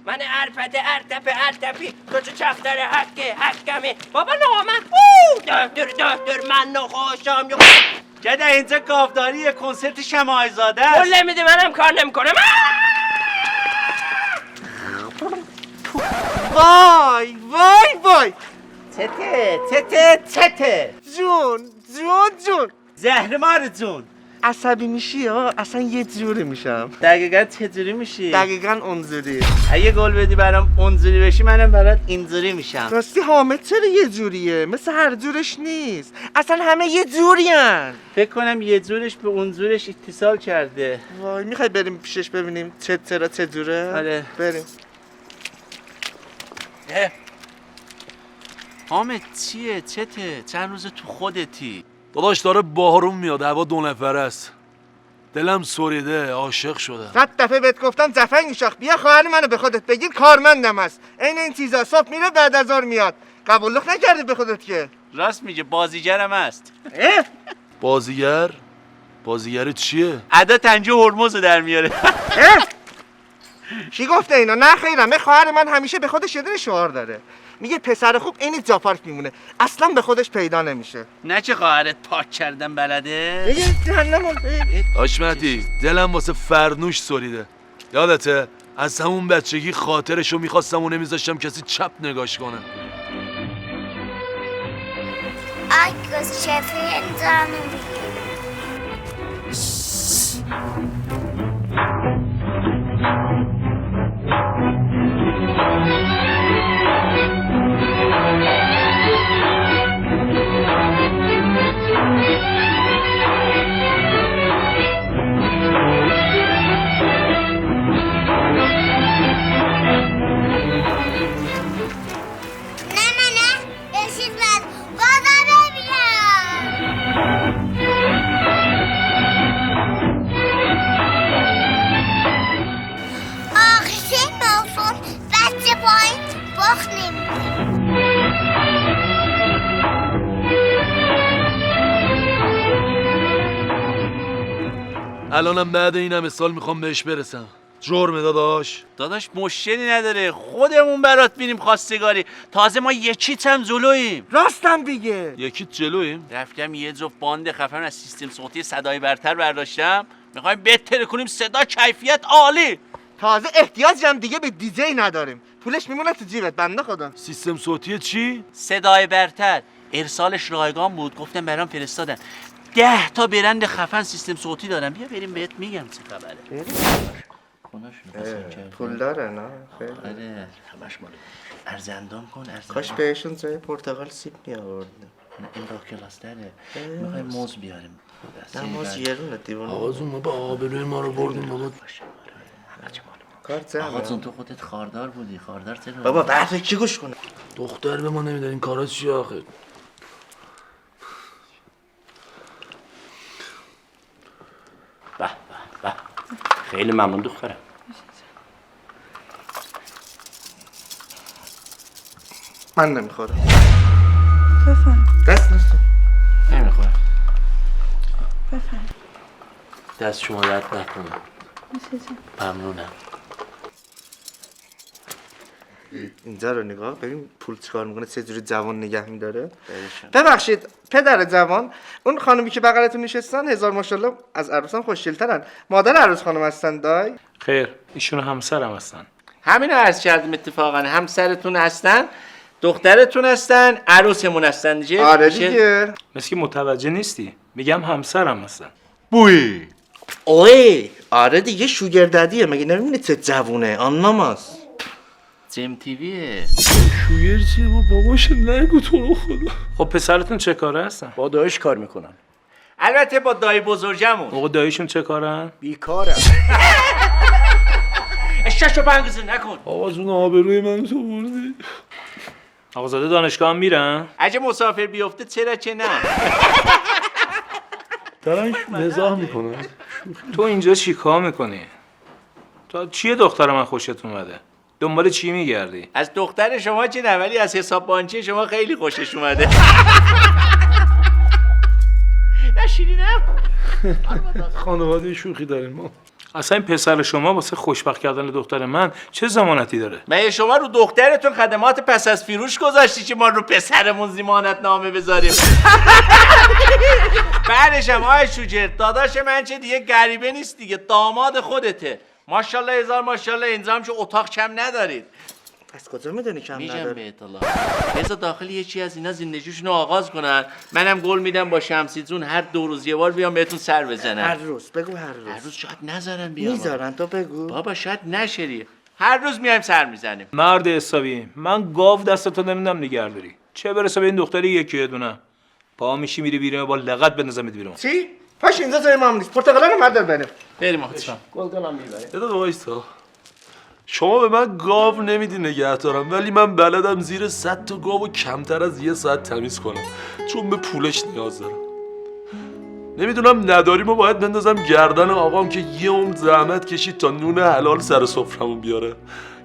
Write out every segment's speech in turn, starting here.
من ارتپی تو چه چفتر حکمی بابا نامن دور من نخوشم جده اینجا گاوداری کنسرت شماعزاده است. قول نمیده منم کار نمیکنم. وای تته جون زهرمار جون. عصبی میشی ها؟ اصلا یه جوری میشم. دقیقا چجوری میشی؟ دقیقا اونجوری. اگه گل بدی برام اونجوری بشی منم برات اینجوری میشم. راستی حامد چرا یه جوریه؟ مثل هر جورش نیست. اصلا همه یه جورین. فکر کنم یه جورش به اون جورش اتصال کرده. وای میخوای بریم پیشش ببینیم چه جوره؟ آره بریم. حامد چیه؟ چته؟ چند روز تو خودتی؟ داداش داره بارون میاد، هوا 2 نفره است. دلم سوریده، عاشق شدم. 100 دفعه بهت گفتم زفنگ شاخ بیا خواهر منو به خودت بگیر، کارمندم هست. عین این چیزا صبح میره بعد از ظهر میاد. قبولخ نکردی به خودت که؟ راست میگه، بازیگرم هست. بازیگر چیه؟ ادا تنجه هرمزو در میاره. کی گفته اینا؟ نه خیرم. خواهر من همیشه به خودش یه دونه شعار داره. میگه پسر خوب عین جاپارک میمونه، اصلا به خودش پیدا نمیشه. نه چه خواهرت پاک کردن بلده؟ بگه جهنمون. آشمتی دلم واسه فرنوش سوریده. یادته؟ از همون بچگی خاطرشو میخواستم و نمیذاشتم کسی چپ نگاش کنه. Akkus şefin canım. الانم بعد این همه سال میخوام بهش برسم. جرمه داداش. داداش مشکلی نداره، خودمون برات میریم خواستگاری. تازه ما یکیت هم جلوییم. راستم بگه. یکیت جلوییم؟ رفتم یه جفت باند خفن از سیستم صوتی صدای برتر برداشتم، میخوایم بهتر کنیم صدا کیفیت عالی. تازه احتیاجی هم دیگه به دیجی نداریم. پولش میمونه تو جیبت بنده خدا. سیستم صوتی چی؟ صدای برتر. ارسالش رایگان بود، گفتم برام فرستادن. 10 تا برند خفن سیستم صوتی دارم. بیا بریم بهت میگم چه خبره. پول داره نه؟ خیلی. آره همش مال ارزندام کن. کاش بهشون جای پرتقال سیب میآوردن. این با کلاستره. میخوایم موز بیاریم. نه موز یرونه دیوانه. آقازون ما به آبروی ما رو بردیم بابا. کارت زمه. آقازون تو خودت خاردار بودی. خاردار چرا؟ بابا بحث کی گوش کنه؟ دختر به ما نمیدن این کارا چیه آخه؟ به خیلی ممنون دخترم. من نمیخورم. بفهم. دست نستم. نمیخورم. بفهم. دست شما درد نکنه. ممنونم. اینجا رو نگاه ببین پول چیکار میکنه، چه جوری جوان نگه میداره. ببخشید پدر جوان، اون خانومی که بغلتون نشستن هزار ماشاءالله از عروسم خوشگل‌ترن. مادر عروس خانم هستن دای؟ خیر ایشون همسرم هستن. همینو عرض کردم اتفاقا. همسرتون هستن، دخترتون هستن، عروسمون هستن دیگه. آره دیگه. مثل که متوجه نیستی. میگم همسرم هستن. بوی اوی آره دیگه شوگر ددیه. مگه نمیبینی چه جوونه آنناماس. جیم تیویه. شویر چیه با باباش نگو تو رو خدا. خب پسرتون چه کاره هستن؟ با دایش کار میکنن. البته با دایی بزرگمون. آقا داییشون چه کارن؟ بیکارم. اشتشو بنگزه نکن. آقازون آبروی من تو بردی. آقازاده دانشگاه هم میرن؟ اگه مسافر بیفته چرا که نه. دارن مزاح میکنن. تو اینجا چی کار میکنی؟ تو چیه دختر من خوشت اومده؟ دنبال چی میگردی؟ از دختر شما چه نه، ولی از حساب بانکی شما خیلی خوشش اومده. نشیدینم؟ خانواده شوخی داریم ما. اصلا این پسر شما واسه خوشبخت کردن دختر من چه ضمانتی داره؟ مگه شما رو دخترتون خدمات پس از فروش گذاشتی که ما رو پسرمون ضمانت نامه بذاریم؟ بعدش هم آقای شوجر داداش من چه دیگه غریبه نیست دیگه، داماد خودته. ماشاءالله هزار ماشاءالله، اینجا هم که اتاق کم ندارید. از کجا میدونی کم میگم نداره؟ به اطلاع بذار داخل یه چی از اینا زندگیشونو آغاز کنن، منم گل میدم با شمسی جون هر 2 روز یه بار بیام بهتون سر بزنم. هر روز بگو هر هر روز روز شاید نذارن بیام. میذارن تو بگو. بابا شاید نشری. هر روز میایم سر میزنیم. مرد حسابی، من گاو دستتو نمیدم نگهداری، چه برسه به این دختری یکی یه دونه. پا میشی میری بیرون با لغت بندازمت بیرون. چی؟ پاش اینجا جای ما هم نیست. پرتقالا رو مدار بریم. بریم آقا جان. گلدانم میبره. یه وایسا. شما به من گاو نمیدی نگه دارم، ولی من بلدم زیر 100 تا گاو کمتر از 1 ساعت تمیز کنم، چون به پولش نیاز دارم. نمیدونم نداریمو باید بندازم گردن آقام که یه عمر زحمت کشید تا نون حلال سر سفرمون بیاره،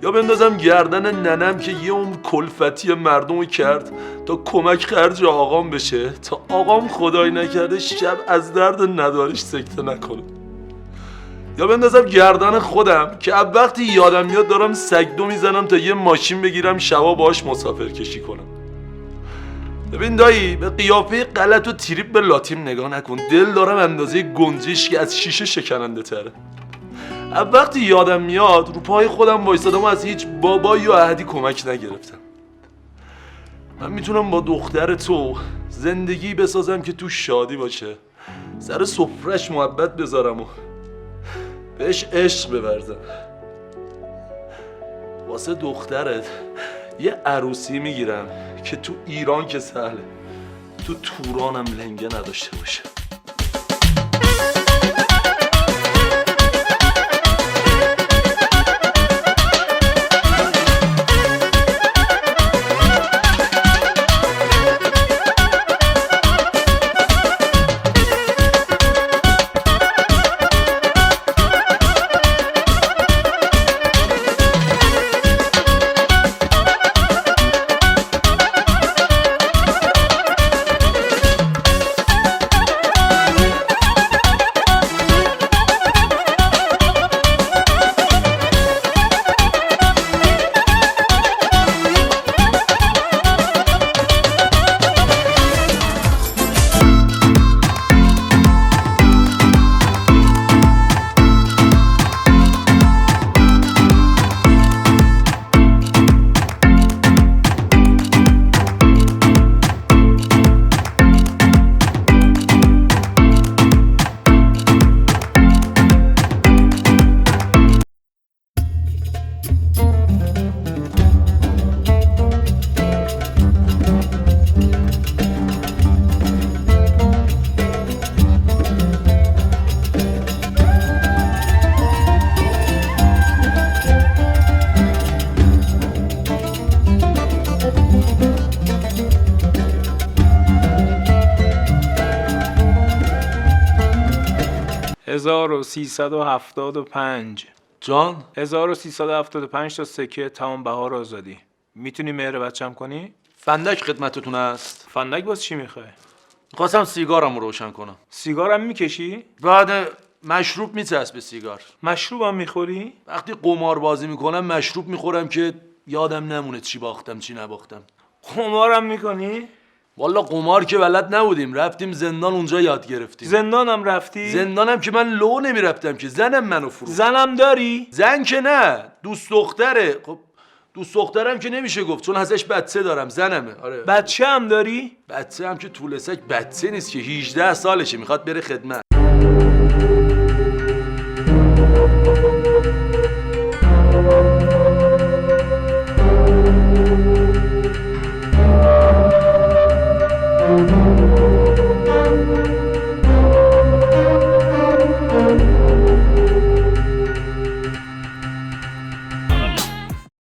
یا بندازم گردن ننم که یه عمر کلفتی مردمو کرد تا کمک خرج آقام بشه، تا آقام خدای نکرده شب از درد نداریش سکته نکنه. یا بندازم گردن خودم که اب وقتی یادم میاد دارم سگدو میزنم تا یه ماشین بگیرم شبا باهاش مسافر کشی کنم. ببین دایی، به قیافه غلط و تریپ به لاتیم نگاه نکن، دل دارم اندازه گنجش که از شیشه شکننده تره. اب وقتی یادم میاد رو پای خودم وایسادم و از هیچ بابایی یا احدی کمک نگرفتم. من میتونم با دختر تو زندگی بسازم که تو شادی باشه، سر سفرش محبت بذارم و بهش عشق بورزم. واسه دخترت یه عروسی میگیرم که تو ایران که سهله، تو تورانم لنگه نداشته باشه. هزار و 375 جان 1375 تا سکه تمام بهار آزادی. میتونی مهر بچم کنی؟ فندک خدمتتون است. فندک باز چی میخوای؟ خواستم سیگارم رو روشن کنم. سیگارم میکشی؟ بعد مشروب میچسبه سیگار. مشروبم میخوری؟ وقتی قمار بازی میکنم مشروب میخورم که یادم نمونه چی باختم چی نباختم. قمارم میکنی؟ والا قمار که بلد نبودیم، رفتیم زندان اونجا یاد گرفتیم. زندانم رفتی؟ زندانم که من لو نمیرفتم که زنم منو فروخت. زنم داری؟ زن که نه، دوست دختره. خب دوست دخترم که نمیشه گفت چون ازش بچه دارم، زنمه. آره بچه هم داری؟ بچه هم که طول سگ بچه نیست که 18 سالشه، میخواد بره خدمت.